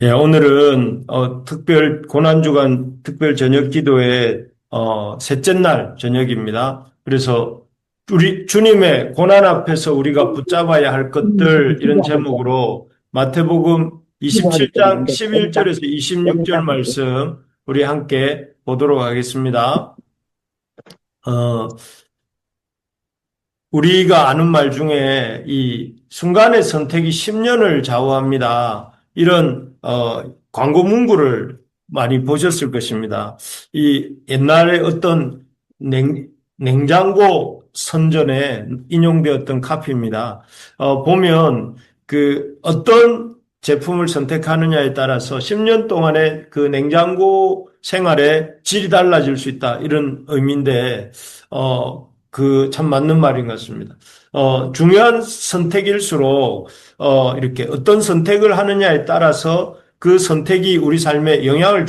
예, 오늘은 특별 고난주간 특별 저녁 기도의 셋째 날 저녁입니다. 그래서 우리 주님의 고난 앞에서 우리가 붙잡아야 할 것들 이런 제목으로 마태복음 기도하기 때문에 27장 안 돼. 여기다, 11절에서 26절 여기다 보고. 말씀 우리 함께 보도록 하겠습니다. 어, 우리가 아는 말 중에 이 순간의 선택이 10년을 좌우합니다. 이런 광고 문구를 많이 보셨을 것입니다. 이 옛날에 어떤 냉장고 선전에 인용되었던 카피입니다. 보면 그 어떤 제품을 선택하느냐에 따라서 10년 동안의 그 냉장고 생활의 질이 달라질 수 있다. 이런 의미인데 그 참 맞는 말인 것 같습니다. 중요한 선택일수록, 이렇게 어떤 선택을 하느냐에 따라서 그 선택이 우리 삶에 영향을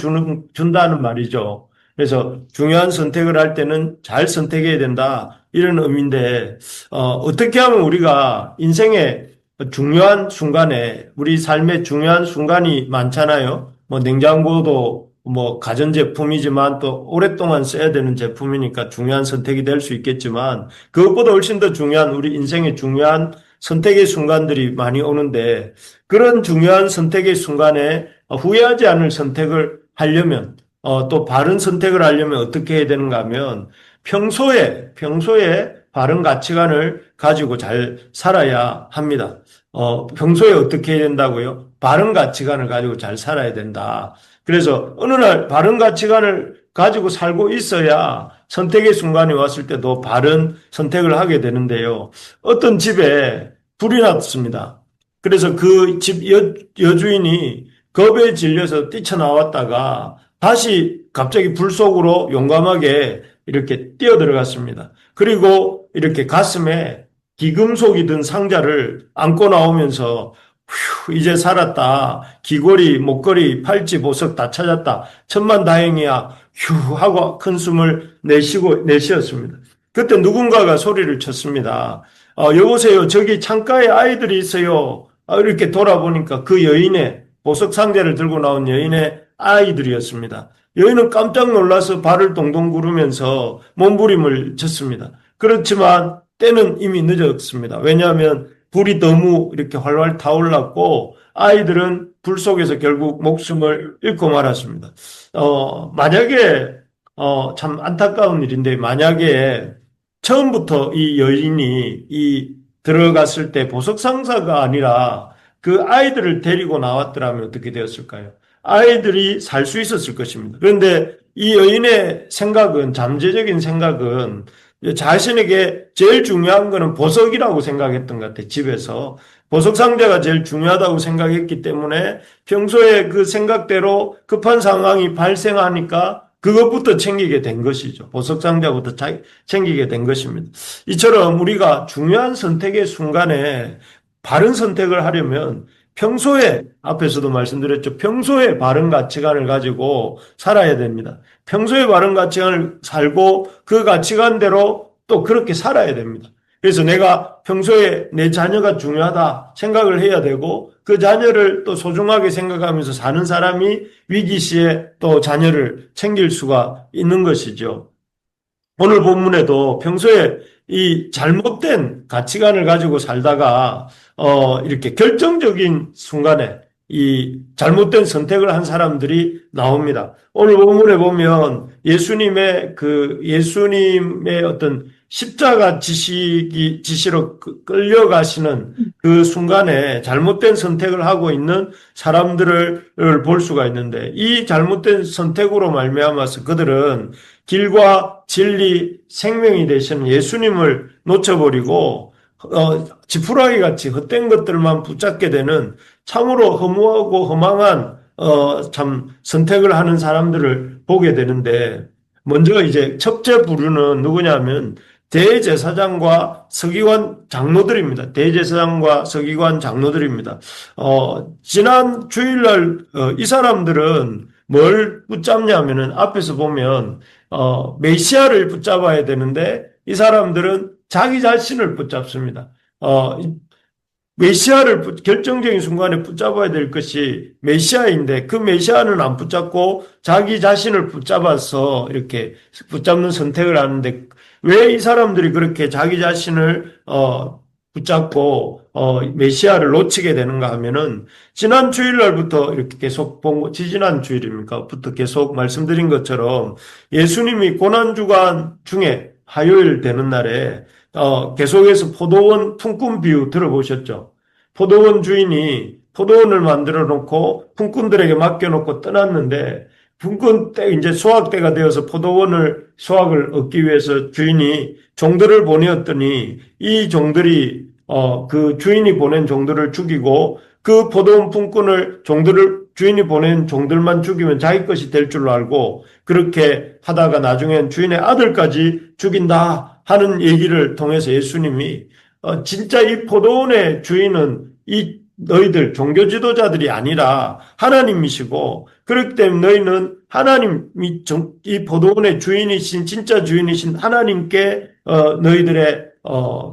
준다는 말이죠. 그래서 중요한 선택을 할 때는 잘 선택해야 된다. 이런 의미인데, 어떻게 하면 우리가 인생의 중요한 순간에, 우리 삶의 중요한 순간이 많잖아요. 뭐 냉장고도 뭐 가전제품이지만 또 오랫동안 써야 되는 제품이니까 중요한 선택이 될 수 있겠지만 그것보다 훨씬 더 중요한 우리 인생의 중요한 선택의 순간들이 많이 오는데 그런 중요한 선택의 순간에 후회하지 않을 선택을 하려면 또 바른 선택을 하려면 어떻게 해야 되는가 하면 평소에 바른 가치관을 가지고 잘 살아야 합니다. 평소에 어떻게 해야 된다고요? 바른 가치관을 가지고 잘 살아야 된다. 그래서 어느 날 바른 가치관을 가지고 살고 있어야 선택의 순간이 왔을 때도 바른 선택을 하게 되는데요. 어떤 집에 불이 났습니다. 그래서 그 집 여주인이 겁에 질려서 뛰쳐나왔다가 다시 갑자기 불 속으로 용감하게 이렇게 뛰어들어갔습니다. 그리고 이렇게 가슴에 기금속이 든 상자를 안고 나오면서 휴, 이제 살았다. 귀걸이, 목걸이, 팔찌, 보석 다 찾았다. 천만다행이야. 휴 하고 큰 숨을 내쉬었습니다. 그때 누군가가 소리를 쳤습니다. 여보세요. 저기 창가에 아이들이 있어요. 이렇게 돌아보니까 그 여인의 보석 상자를 들고 나온 여인의 아이들이었습니다. 여인은 깜짝 놀라서 발을 동동 구르면서 몸부림을 쳤습니다. 그렇지만 때는 이미 늦었습니다. 왜냐하면 불이 너무 이렇게 활활 타올랐고 아이들은 불 속에서 결국 목숨을 잃고 말았습니다. 만약에 참 안타까운 일인데 만약에 처음부터 이 여인이 이 들어갔을 때 보석 상자가 아니라 그 아이들을 데리고 나왔더라면 어떻게 되었을까요? 아이들이 살 수 있었을 것입니다. 그런데 이 여인의 생각은 잠재적인 생각은 자신에게 제일 중요한 거는 보석이라고 생각했던 것 같아요. 집에서. 보석 상자가 제일 중요하다고 생각했기 때문에 평소에 그 생각대로 급한 상황이 발생하니까 그것부터 챙기게 된 것이죠. 보석 상자부터 챙기게 된 것입니다. 이처럼 우리가 중요한 선택의 순간에 바른 선택을 하려면 평소에, 앞에서도 말씀드렸죠. 평소에 바른 가치관을 가지고 살아야 됩니다. 평소에 바른 가치관을 살고 그 가치관대로 또 그렇게 살아야 됩니다. 그래서 내가 평소에 내 자녀가 중요하다 생각을 해야 되고 그 자녀를 또 소중하게 생각하면서 사는 사람이 위기 시에 또 자녀를 챙길 수가 있는 것이죠. 오늘 본문에도 평소에 이 잘못된 가치관을 가지고 살다가 이렇게 결정적인 순간에 이 잘못된 선택을 한 사람들이 나옵니다. 오늘 본문에 보면 예수님의 어떤 십자가 지시로 끌려가시는 그 순간에 잘못된 선택을 하고 있는 사람들을 볼 수가 있는데 이 잘못된 선택으로 말미암아서 그들은 길과 진리, 생명이 되시는 예수님을 놓쳐버리고 지푸라기 같이 헛된 것들만 붙잡게 되는 참으로 허무하고 허망한 참 선택을 하는 사람들을 보게 되는데 먼저 이제 첫째 부류는 누구냐면 대제사장과 서기관 장로들입니다. 대제사장과 서기관 장로들입니다. 지난 주일날 이 사람들은 뭘 붙잡냐면은 앞에서 보면 메시아를 붙잡아야 되는데 이 사람들은 자기 자신을 붙잡습니다. 어, 결정적인 순간에 붙잡아야 될 것이 메시아인데 그 메시아는 안 붙잡고 자기 자신을 붙잡아서 이렇게 붙잡는 선택을 하는데 왜 이 사람들이 그렇게 자기 자신을 붙잡고 메시아를 놓치게 되는가 하면은 지난 주일날부터 이렇게 계속 지지난 주일입니까?부터 계속 말씀드린 것처럼 예수님이 고난주간 중에 화요일 되는 날에 계속해서 포도원 품꾼 비유 들어보셨죠? 포도원 주인이 포도원을 만들어 놓고 품꾼들에게 맡겨놓고 떠났는데 품꾼 때 이제 수확 때가 되어서 포도원을 수확을 얻기 위해서 주인이 종들을 보내었더니 이 종들이 그 주인이 보낸 종들을 죽이고 그 포도원 품꾼을 주인이 보낸 종들만 죽이면 자기 것이 될 줄로 알고 그렇게 하다가 나중엔 주인의 아들까지 죽인다 하는 얘기를 통해서 예수님이 진짜 이 포도원의 주인은 이 너희들 종교 지도자들이 아니라 하나님이시고 그렇기 때문에 너희는 하나님이 이 포도원의 주인이신 진짜 주인이신 하나님께 너희들의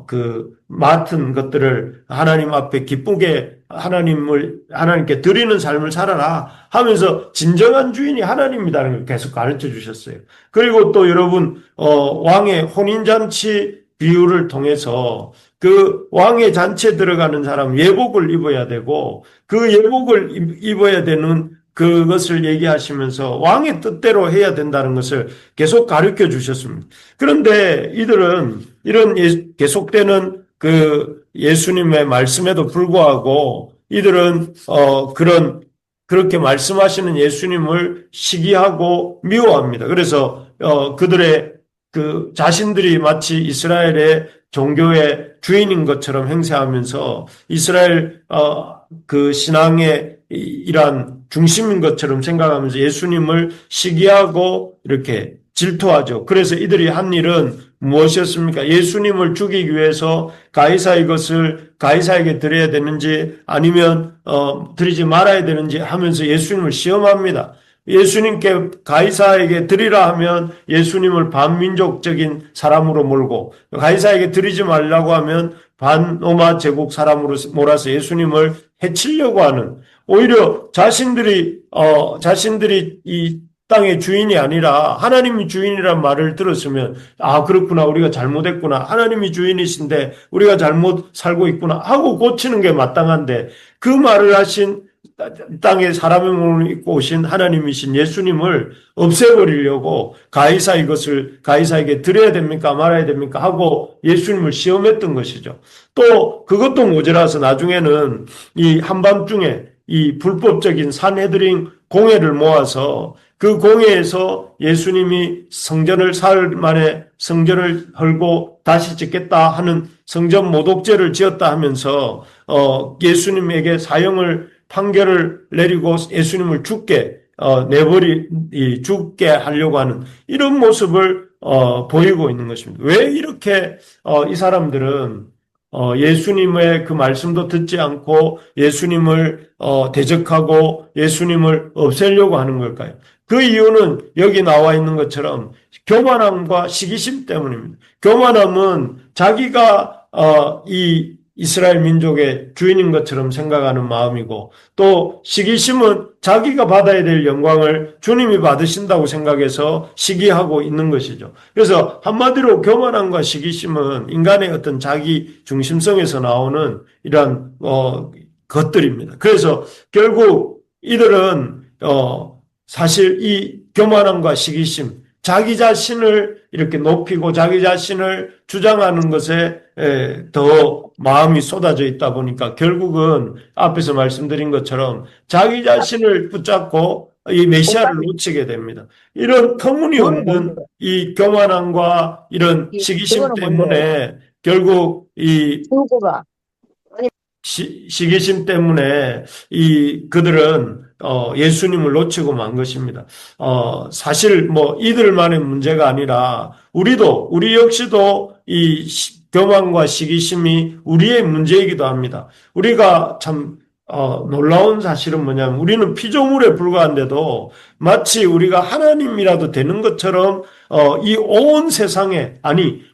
그 맡은 것들을 하나님 앞에 기쁘게 하나님께 드리는 삶을 살아라 하면서 진정한 주인이 하나님이라는 걸 계속 가르쳐 주셨어요. 그리고 또 여러분 왕의 혼인잔치 비유를 통해서 그 왕의 잔치에 들어가는 사람 예복을 입어야 되고 그 예복을 입어야 되는 그것을 얘기하시면서 왕의 뜻대로 해야 된다는 것을 계속 가르쳐 주셨습니다. 그런데 이들은 이런 계속되는 그 예수님의 말씀에도 불구하고 이들은 그렇게 말씀하시는 예수님을 시기하고 미워합니다. 그래서 그들의 그 자신들이 마치 이스라엘의 종교의 주인인 것처럼 행세하면서 이스라엘 그 신앙의 이러한 중심인 것처럼 생각하면서 예수님을 시기하고 이렇게 질투하죠. 그래서 이들이 한 일은 무엇이었습니까? 예수님을 죽이기 위해서 가이사의 것을 가이사에게 드려야 되는지 아니면 드리지 말아야 되는지 하면서 예수님을 시험합니다. 예수님께 가이사에게 드리라 하면 예수님을 반민족적인 사람으로 몰고 가이사에게 드리지 말라고 하면 반로마 제국 사람으로 몰아서 예수님을 해치려고 하는 오히려 자신들이 이 땅의 주인이 아니라 하나님이 주인이란 말을 들었으면 그렇구나 우리가 잘못했구나 하나님이 주인이신데 우리가 잘못 살고 있구나 하고 고치는 게 마땅한데 그 말을 하신 땅에 사람의 몸을 입고 오신 하나님이신 예수님을 없애버리려고 이것을 가이사에게 드려야 됩니까 말아야 됩니까 하고 예수님을 시험했던 것이죠. 또 그것도 모자라서 나중에는 이 한밤중에 이 불법적인 산헤드린 공회를 모아서 그 공회에서 예수님이 성전을 사흘 만에 성전을 헐고 다시 짓겠다 하는 성전 모독죄를 지었다 하면서 예수님에게 판결을 내리고 예수님을 죽게 죽게 하려고 하는 이런 모습을 보이고 있는 것입니다. 왜 이렇게 이 사람들은 예수님의 그 말씀도 듣지 않고 예수님을 대적하고 예수님을 없애려고 하는 걸까요? 그 이유는 여기 나와 있는 것처럼 교만함과 시기심 때문입니다. 교만함은 자기가 이 이스라엘 민족의 주인인 것처럼 생각하는 마음이고 또 시기심은 자기가 받아야 될 영광을 주님이 받으신다고 생각해서 시기하고 있는 것이죠. 그래서 한마디로 교만함과 시기심은 인간의 어떤 자기 중심성에서 나오는 이러한 것들입니다. 그래서 결국 이들은 사실 이 교만함과 시기심 자기 자신을 이렇게 높이고 자기 자신을 주장하는 것에 더 마음이 쏟아져 있다 보니까 결국은 앞에서 말씀드린 것처럼 자기 자신을 붙잡고 이 메시아를 놓치게 됩니다. 이런 터무니없는 이 교만함과 이런 시기심 때문에 결국 시기심 때문에 그들은 예수님을 놓치고 만 것입니다. 사실 이들만의 문제가 아니라 우리 역시도 이 교만과 시기심이 우리의 문제이기도 합니다. 우리가 참 놀라운 사실은 뭐냐면 우리는 피조물에 불과한데도 마치 우리가 하나님이라도 되는 것처럼 이 온 세상에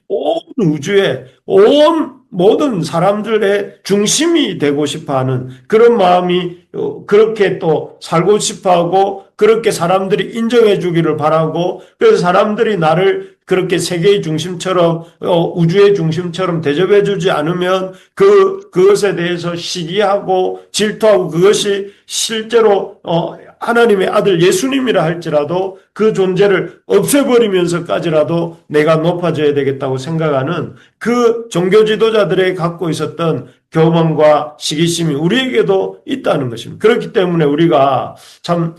온 우주에 온 모든 사람들의 중심이 되고 싶어 하는 그런 마음이 그렇게 또 살고 싶어 하고 그렇게 사람들이 인정해 주기를 바라고 그래서 사람들이 나를 그렇게 세계의 중심처럼 우주의 중심처럼 대접해 주지 않으면 그것에 대해서 시기하고 질투하고 그것이 실제로 하나님의 아들 예수님이라 할지라도 그 존재를 없애버리면서까지라도 내가 높아져야 되겠다고 생각하는 그 종교 지도자들이 갖고 있었던 교만과 시기심이 우리에게도 있다는 것입니다. 그렇기 때문에 우리가 참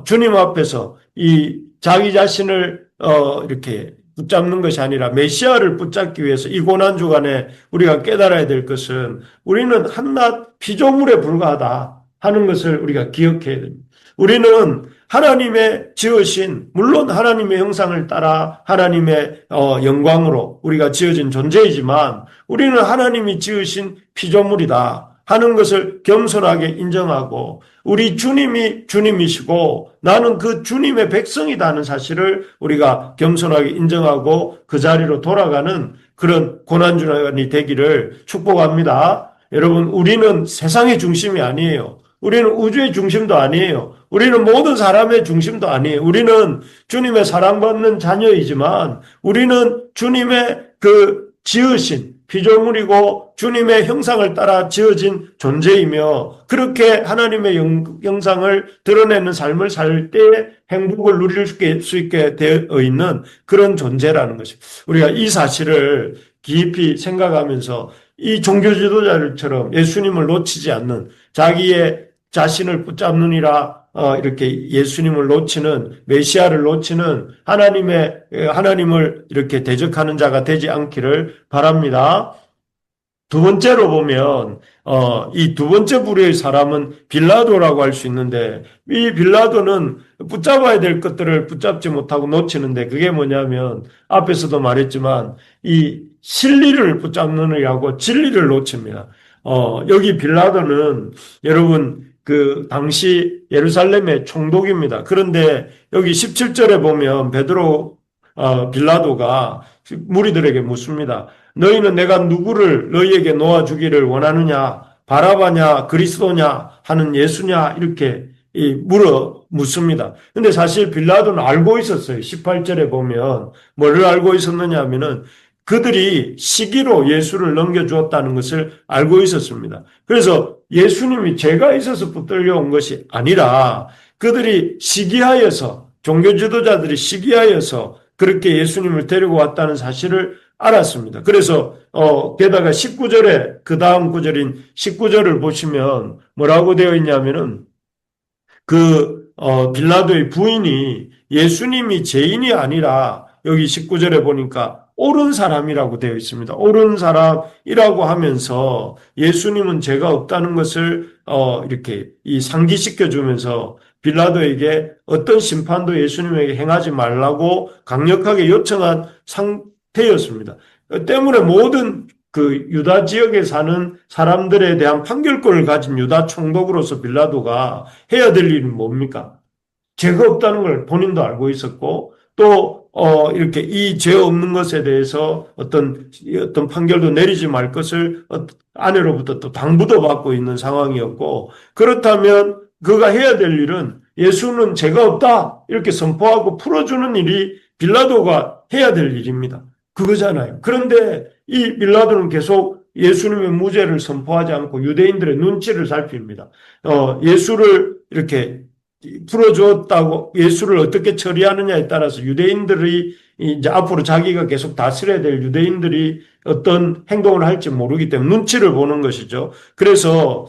주님 앞에서 이 자기 자신을 이렇게 붙잡는 것이 아니라 메시아를 붙잡기 위해서 이 고난 주간에 우리가 깨달아야 될 것은 우리는 한낱 피조물에 불과하다 하는 것을 우리가 기억해야 됩니다. 우리는 하나님의 지으신 물론 하나님의 형상을 따라 하나님의 영광으로 우리가 지어진 존재이지만 우리는 하나님이 지으신 피조물이다 하는 것을 겸손하게 인정하고 우리 주님이 주님이시고 나는 그 주님의 백성이다 하는 사실을 우리가 겸손하게 인정하고 그 자리로 돌아가는 그런 고난주간이 되기를 축복합니다. 여러분 우리는 세상의 중심이 아니에요. 우리는 우주의 중심도 아니에요. 우리는 모든 사람의 중심도 아니에요. 우리는 주님의 사랑받는 자녀이지만 우리는 주님의 그 지으신 피조물이고 주님의 형상을 따라 지어진 존재이며 그렇게 하나님의 형상을 드러내는 삶을 살 때에 행복을 누릴 수 있게 되어 있는 그런 존재라는 것입니다. 우리가 이 사실을 깊이 생각하면서 이 종교 지도자들처럼 예수님을 놓치지 않는 자기의 자신을 붙잡느니라 이렇게 예수님을 놓치는 메시아를 놓치는 하나님을 이렇게 대적하는 자가 되지 않기를 바랍니다. 두 번째로 보면 이 두 번째 부류의 사람은 빌라도라고 할 수 있는데 이 빌라도는 붙잡아야 될 것들을 붙잡지 못하고 놓치는데 그게 뭐냐면 앞에서도 말했지만 이 진리를 붙잡느냐고 진리를 놓칩니다. 여기 빌라도는 여러분 그 당시 예루살렘의 총독입니다. 그런데 여기 17절에 보면 빌라도가 무리들에게 묻습니다. 너희는 내가 누구를 너희에게 놓아주기를 원하느냐? 바라바냐? 그리스도냐? 하는 예수냐? 이렇게 묻습니다. 근데 사실 빌라도는 알고 있었어요. 18절에 보면 뭐를 알고 있었느냐 하면은 그들이 시기로 예수를 넘겨주었다는 것을 알고 있었습니다. 그래서 예수님이 죄가 있어서 붙들려온 것이 아니라 그들이 시기하여서 종교 지도자들이 시기하여서 그렇게 예수님을 데리고 왔다는 사실을 알았습니다. 그래서 게다가 19절에 그 다음 구절인 19절을 보시면 뭐라고 되어 있냐면은 빌라도의 부인이 예수님이 죄인이 아니라 여기 19절에 보니까 옳은 사람이라고 되어 있습니다. 옳은 사람이라고 하면서 예수님은 죄가 없다는 것을 이렇게 상기시켜 주면서 빌라도에게 어떤 심판도 예수님에게 행하지 말라고 강력하게 요청한 상태였습니다. 때문에 모든 그 유다 지역에 사는 사람들에 대한 판결권을 가진 유다 총독으로서 빌라도가 해야 될 일은 뭡니까? 죄가 없다는 걸 본인도 알고 있었고 또 이렇게 이 죄 없는 것에 대해서 어떤 판결도 내리지 말 것을 아내로부터 또 당부도 받고 있는 상황이었고 그렇다면 그가 해야 될 일은 예수는 죄가 없다 이렇게 선포하고 풀어주는 일이 빌라도가 해야 될 일입니다. 그거잖아요. 그런데 이 빌라도는 계속 예수님의 무죄를 선포하지 않고 유대인들의 눈치를 살핍니다. 예수를 이렇게 풀어주었다고 예수를 어떻게 처리하느냐에 따라서 유대인들이 이제 앞으로 자기가 계속 다스려야 될 유대인들이 어떤 행동을 할지 모르기 때문에 눈치를 보는 것이죠. 그래서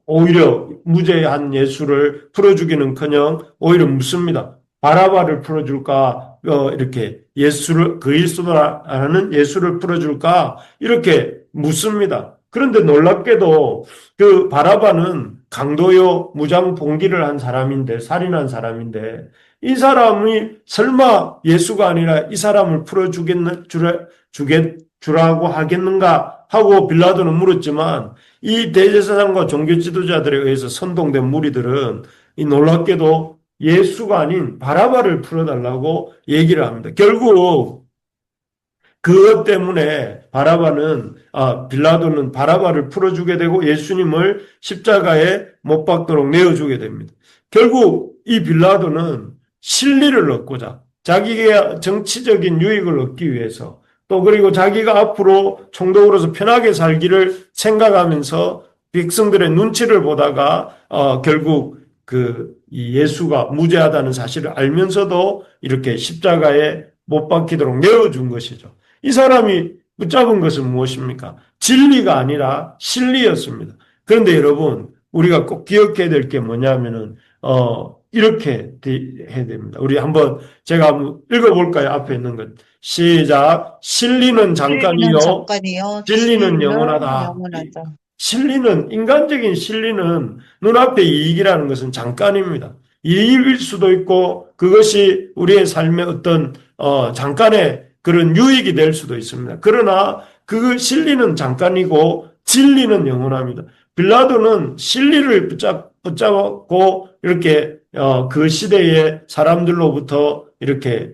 오히려 무죄한 예수를 풀어주기는커녕 오히려 묻습니다. 바라바를 풀어줄까? 이렇게 그리스도라는 예수를 풀어줄까? 이렇게 묻습니다. 그런데 놀랍게도 그 바라바는 강도요 무장 봉기를 한 사람인데 살인한 사람인데 이 사람이 설마 예수가 아니라 이 사람을 주라고 하겠는가 하고 빌라도는 물었지만 이 대제사장과 종교 지도자들에 의해서 선동된 무리들은 이 놀랍게도 예수가 아닌 바라바를 풀어달라고 얘기를 합니다. 결국 그것 때문에 빌라도는 바라바를 풀어주게 되고 예수님을 십자가에 못 박도록 내어주게 됩니다. 결국 이 빌라도는 실리를 얻고자 자기의 정치적인 유익을 얻기 위해서 또 그리고 자기가 앞으로 총독으로서 편하게 살기를 생각하면서 백성들의 눈치를 보다가 결국 이 예수가 무죄하다는 사실을 알면서도 이렇게 십자가에 못 박히도록 내어준 것이죠. 이 사람이 붙잡은 것은 무엇입니까? 진리가 아니라 실리였습니다. 그런데 여러분, 우리가 꼭 기억해야 될 게 뭐냐면은, 이렇게 해야 됩니다. 우리 한번 제가 한번 읽어볼까요? 앞에 있는 것. 시작. 실리는 잠깐이요. 진리는 영원하다. 영원하다. 인간적인 실리는 눈앞의 이익이라는 것은 잠깐입니다. 이익일 수도 있고 그것이 우리의 삶의 어떤 잠깐의 그런 유익이 될 수도 있습니다. 그러나 그 실리는 잠깐이고 진리는 영원합니다. 빌라도는 실리를 붙잡고 이렇게 그 시대의 사람들로부터 이렇게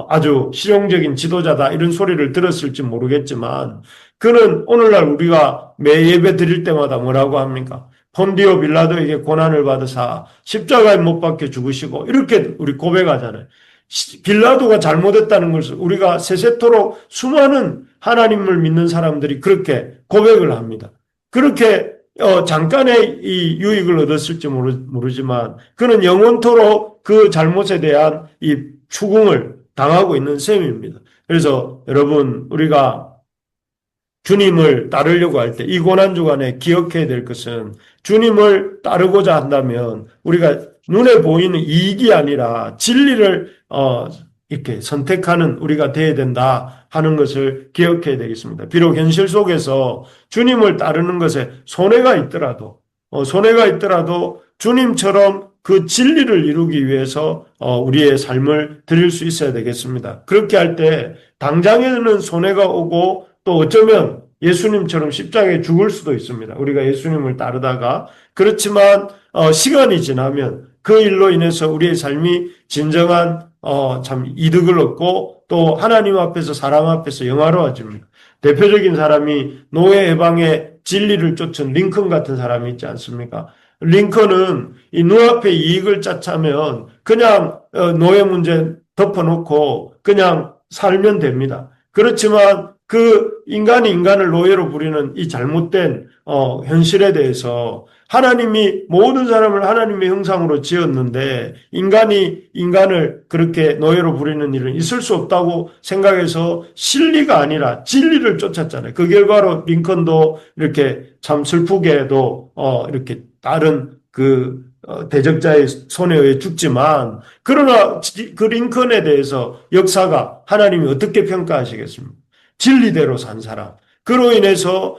아주 실용적인 지도자다 이런 소리를 들었을지 모르겠지만 그는 오늘날 우리가 매 예배 드릴 때마다 뭐라고 합니까? 폰디오 빌라도에게 고난을 받으사 십자가에 못 박혀 죽으시고 이렇게 우리 고백하잖아요. 빌라도가 잘못했다는 것을 우리가 세세토록 수많은 하나님을 믿는 사람들이 그렇게 고백을 합니다. 그렇게 잠깐의 이 유익을 얻었을지 모르지만 그는 영원토록 그 잘못에 대한 이 추궁을 당하고 있는 셈입니다. 그래서 여러분 우리가 주님을 따르려고 할 때 이 고난주간에 기억해야 될 것은 주님을 따르고자 한다면 우리가 눈에 보이는 이익이 아니라 진리를 이렇게 선택하는 우리가 되어야 된다 하는 것을 기억해야 되겠습니다. 비록 현실 속에서 주님을 따르는 것에 손해가 있더라도 주님처럼 그 진리를 이루기 위해서 우리의 삶을 드릴 수 있어야 되겠습니다. 그렇게 할 때 당장에는 손해가 오고 또 어쩌면 예수님처럼 십자가에 죽을 수도 있습니다. 우리가 예수님을 따르다가 그렇지만 시간이 지나면 그 일로 인해서 우리의 삶이 진정한 참 이득을 얻고 또 하나님 앞에서 사람 앞에서 영화로워집니다. 대표적인 사람이 노예 해방의 진리를 쫓은 링컨 같은 사람이 있지 않습니까? 링컨은 이 눈앞에 이익을 쫓으면 그냥 노예 문제 덮어놓고 그냥 살면 됩니다. 그렇지만 그 인간이 인간을 노예로 부리는 이 잘못된 현실에 대해서 하나님이 모든 사람을 하나님의 형상으로 지었는데 인간이 인간을 그렇게 노예로 부리는 일은 있을 수 없다고 생각해서 실리가 아니라 진리를 쫓았잖아요. 그 결과로 링컨도 이렇게 참 슬프게도 이렇게 다른 대적자의 손에 의해 죽지만 그러나 그 링컨에 대해서 역사가 하나님이 어떻게 평가하시겠습니까? 진리대로 산 사람. 그로 인해서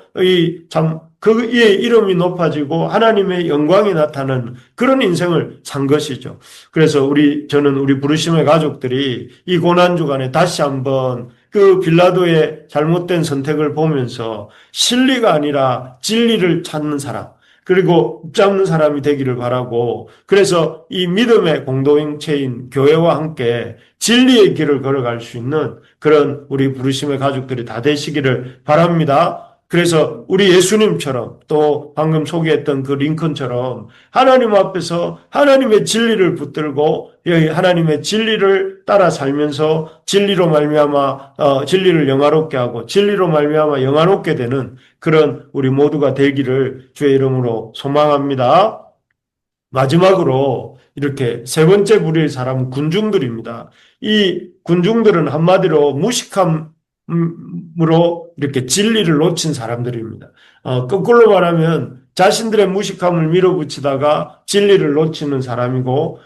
그의 이름이 높아지고 하나님의 영광이 나타나는 그런 인생을 산 것이죠. 그래서 저는 우리 부르심의 가족들이 이 고난주간에 다시 한번 그 빌라도의 잘못된 선택을 보면서 진리가 아니라 진리를 찾는 사람, 그리고 붙잡는 사람이 되기를 바라고 그래서 이 믿음의 공동체인 교회와 함께 진리의 길을 걸어갈 수 있는 그런 우리 부르심의 가족들이 다 되시기를 바랍니다. 그래서 우리 예수님처럼 또 방금 소개했던 그 링컨처럼 하나님 앞에서 하나님의 진리를 붙들고 하나님의 진리를 따라 살면서 진리로 말미암아 진리를 영화롭게 하고 진리로 말미암아 영화롭게 되는 그런 우리 모두가 되기를 주의 이름으로 소망합니다. 마지막으로 이렇게 세 번째 부류의 사람은 군중들입니다. 이 군중들은 한마디로 무식함으로 이렇게 진리를 놓친 사람들입니다. 거꾸로 말하면 자신들의 무식함을 밀어붙이다가 진리를 놓치는 사람이고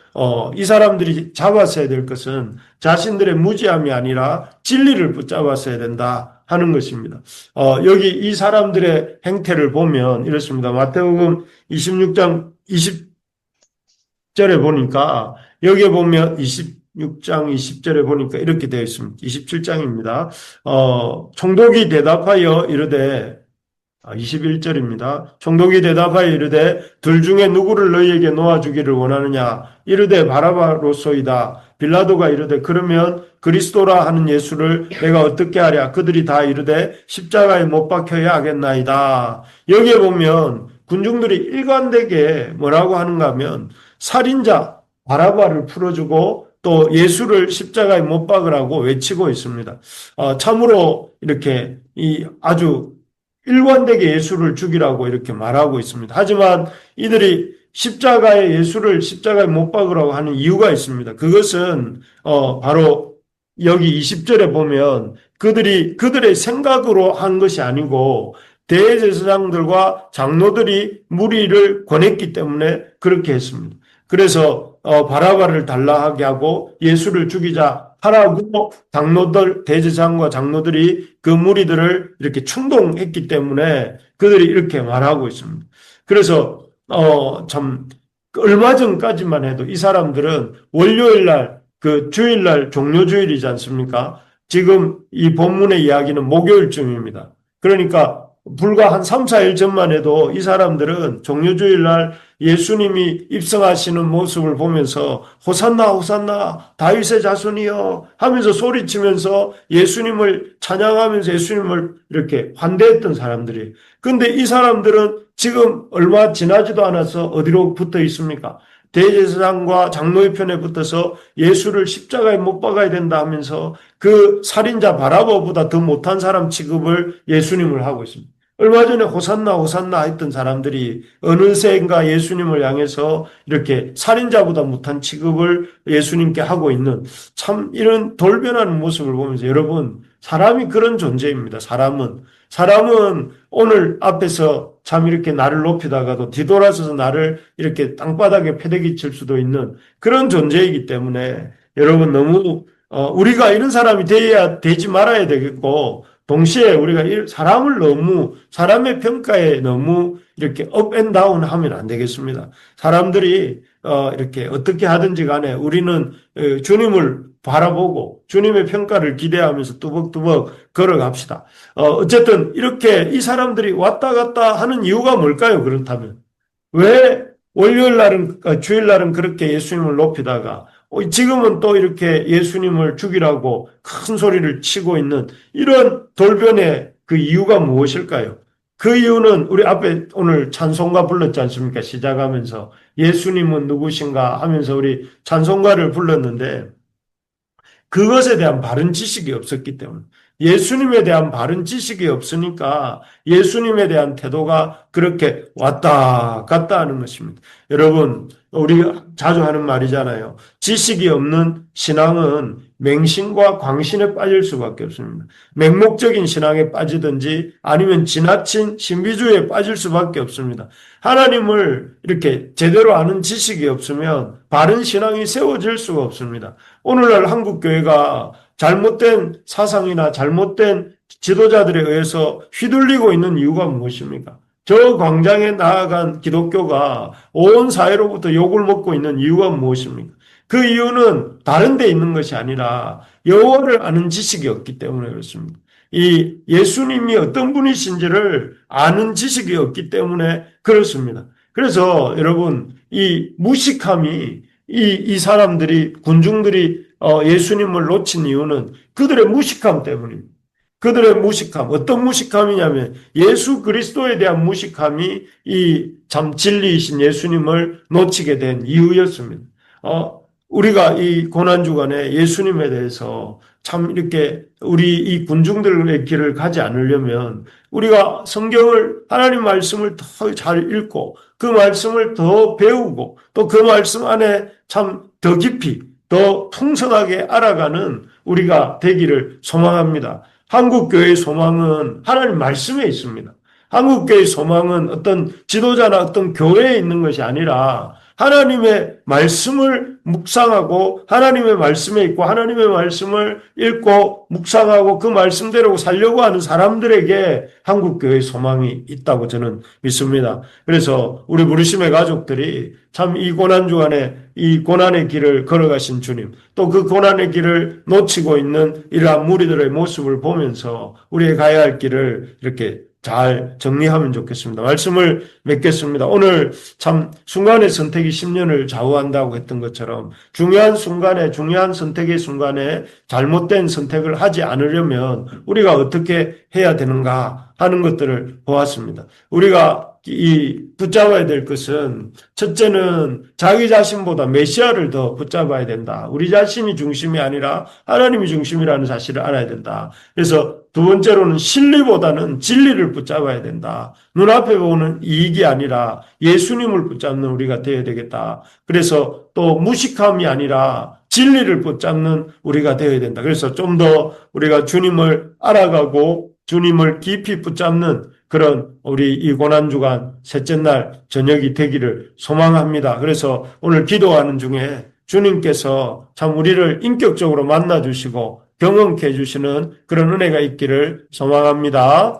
이 사람들이 잡았어야 될 것은 자신들의 무지함이 아니라 진리를 붙잡았어야 된다 하는 것입니다. 여기 이 사람들의 행태를 보면 이렇습니다. 마태복음 26장 20절에 보니까 여기에 보면 26장 20절에 보니까 이렇게 되어 있습니다. 27장입니다. 총독이 대답하여 이르되 21절입니다. 총독이 대답하여 이르되 둘 중에 누구를 너희에게 놓아주기를 원하느냐? 이르되 바라바로소이다. 빌라도가 이르되 그러면 그리스도라 하는 예수를 내가 어떻게 하랴? 그들이 다 이르되 십자가에 못 박혀야 하겠나이다. 여기에 보면 군중들이 일관되게 뭐라고 하는가 하면 살인자 바라바를 풀어주고 또 예수를 십자가에 못 박으라고 외치고 있습니다. 참으로 이렇게 이 아주 일관되게 예수를 죽이라고 이렇게 말하고 있습니다. 하지만 이들이 십자가에 예수를 십자가에 못 박으라고 하는 이유가 있습니다. 그것은 바로 여기 20절에 보면 그들의 생각으로 한 것이 아니고 대제사장들과 장로들이 무리를 권했기 때문에 그렇게 했습니다. 그래서 바라바를 달라하게 하고 예수를 죽이자 하라고 장로들, 대제사장과 장로들이 그 무리들을 이렇게 충동했기 때문에 그들이 이렇게 말하고 있습니다. 그래서 참 얼마 전까지만 해도 이 사람들은 월요일 날 그 주일날 종료주일이지 않습니까? 지금 이 본문의 이야기는 목요일쯤입니다. 그러니까 불과 한 3, 4일 전만 해도 이 사람들은 종료주일 날 예수님이 입성하시는 모습을 보면서 호산나 호산나 다윗의 자손이여 하면서 소리치면서 예수님을 찬양하면서 예수님을 이렇게 환대했던 사람들이에요. 근데 이 사람들은 지금 얼마 지나지도 않아서 어디로 붙어 있습니까? 대제사장과 장로의 편에 붙어서 예수를 십자가에 못 박아야 된다 하면서 그 살인자 바라바보다 더 못한 사람 취급을 예수님을 하고 있습니다. 얼마 전에 호산나 호산나 했던 사람들이 어느새인가 예수님을 향해서 이렇게 살인자보다 못한 취급을 예수님께 하고 있는 참 이런 돌변하는 모습을 보면서 여러분 사람이 그런 존재입니다. 사람은 오늘 앞에서 참 이렇게 나를 높이다가도 뒤돌아서서 나를 이렇게 땅바닥에 패대기 칠 수도 있는 그런 존재이기 때문에 여러분 너무 우리가 이런 사람이 되지 말아야 되겠고 동시에 우리가 사람의 평가에 너무 이렇게 업 앤 다운 하면 안 되겠습니다. 사람들이 이렇게 어떻게 하든지 간에 우리는 주님을 바라보고 주님의 평가를 기대하면서 뚜벅뚜벅 걸어갑시다. 어쨌든 이렇게 이 사람들이 왔다 갔다 하는 이유가 뭘까요? 그렇다면 왜 월요일 날은 주일 날은 그렇게 예수님을 높이다가 지금은 또 이렇게 예수님을 죽이라고 큰 소리를 치고 있는 이런 돌변의 그 이유가 무엇일까요? 그 이유는 우리 앞에 오늘 찬송가 불렀지 않습니까? 시작하면서 예수님은 누구신가 하면서 우리 찬송가를 불렀는데 그것에 대한 바른 지식이 없었기 때문에 예수님에 대한 바른 지식이 없으니까 예수님에 대한 태도가 그렇게 왔다 갔다 하는 것입니다. 여러분, 우리가 자주 하는 말이잖아요. 지식이 없는 신앙은 맹신과 광신에 빠질 수밖에 없습니다. 맹목적인 신앙에 빠지든지 아니면 지나친 신비주의에 빠질 수밖에 없습니다. 하나님을 이렇게 제대로 아는 지식이 없으면 바른 신앙이 세워질 수가 없습니다. 오늘날 한국교회가 잘못된 사상이나 잘못된 지도자들에 의해서 휘둘리고 있는 이유가 무엇입니까? 저 광장에 나아간 기독교가 온 사회로부터 욕을 먹고 있는 이유가 무엇입니까? 그 이유는 다른 데 있는 것이 아니라 여호와를 아는 지식이 없기 때문에 그렇습니다. 이 예수님이 어떤 분이신지를 아는 지식이 없기 때문에 그렇습니다. 그래서 여러분 이 무식함이 이 사람들이 군중들이 예수님을 놓친 이유는 그들의 무식함 때문입니다. 그들의 무식함, 어떤 무식함이냐면 예수 그리스도에 대한 무식함이 이 참 진리이신 예수님을 놓치게 된 이유였습니다. 우리가 이 고난주간에 예수님에 대해서 참 이렇게 우리 이 군중들의 길을 가지 않으려면 우리가 성경을 하나님 말씀을 더 잘 읽고 그 말씀을 더 배우고 또 그 말씀 안에 참 더 깊이 더 풍성하게 알아가는 우리가 되기를 소망합니다. 한국교회의 소망은 하나님 말씀에 있습니다. 한국교회의 소망은 어떤 지도자나 어떤 교회에 있는 것이 아니라 하나님의 말씀을 묵상하고 하나님의 말씀에 있고 하나님의 말씀을 읽고 묵상하고 그 말씀대로 살려고 하는 사람들에게 한국교회의 소망이 있다고 저는 믿습니다. 그래서 우리 부르심의 가족들이 참 이 고난주간에 이 고난의 길을 걸어가신 주님 또 그 고난의 길을 놓치고 있는 이러한 무리들의 모습을 보면서 우리의 가야 할 길을 이렇게 잘 정리하면 좋겠습니다. 말씀을 맺겠습니다. 오늘 참 순간의 선택이 10년을 좌우한다고 했던 것처럼 중요한 순간에, 중요한 선택의 순간에 잘못된 선택을 하지 않으려면 우리가 어떻게 해야 되는가 하는 것들을 보았습니다. 우리가 붙잡아야 될 것은 첫째는 자기 자신보다 메시아를 더 붙잡아야 된다. 우리 자신이 중심이 아니라 하나님이 중심이라는 사실을 알아야 된다. 그래서 두 번째로는 진리보다는 진리를 붙잡아야 된다. 눈앞에 보는 이익이 아니라 예수님을 붙잡는 우리가 되어야 되겠다. 그래서 또 무식함이 아니라 진리를 붙잡는 우리가 되어야 된다. 그래서 좀 더 우리가 주님을 알아가고 주님을 깊이 붙잡는 그런 우리 이 고난주간 셋째 날 저녁이 되기를 소망합니다. 그래서 오늘 기도하는 중에 주님께서 참 우리를 인격적으로 만나주시고 경험케 해주시는 그런 은혜가 있기를 소망합니다.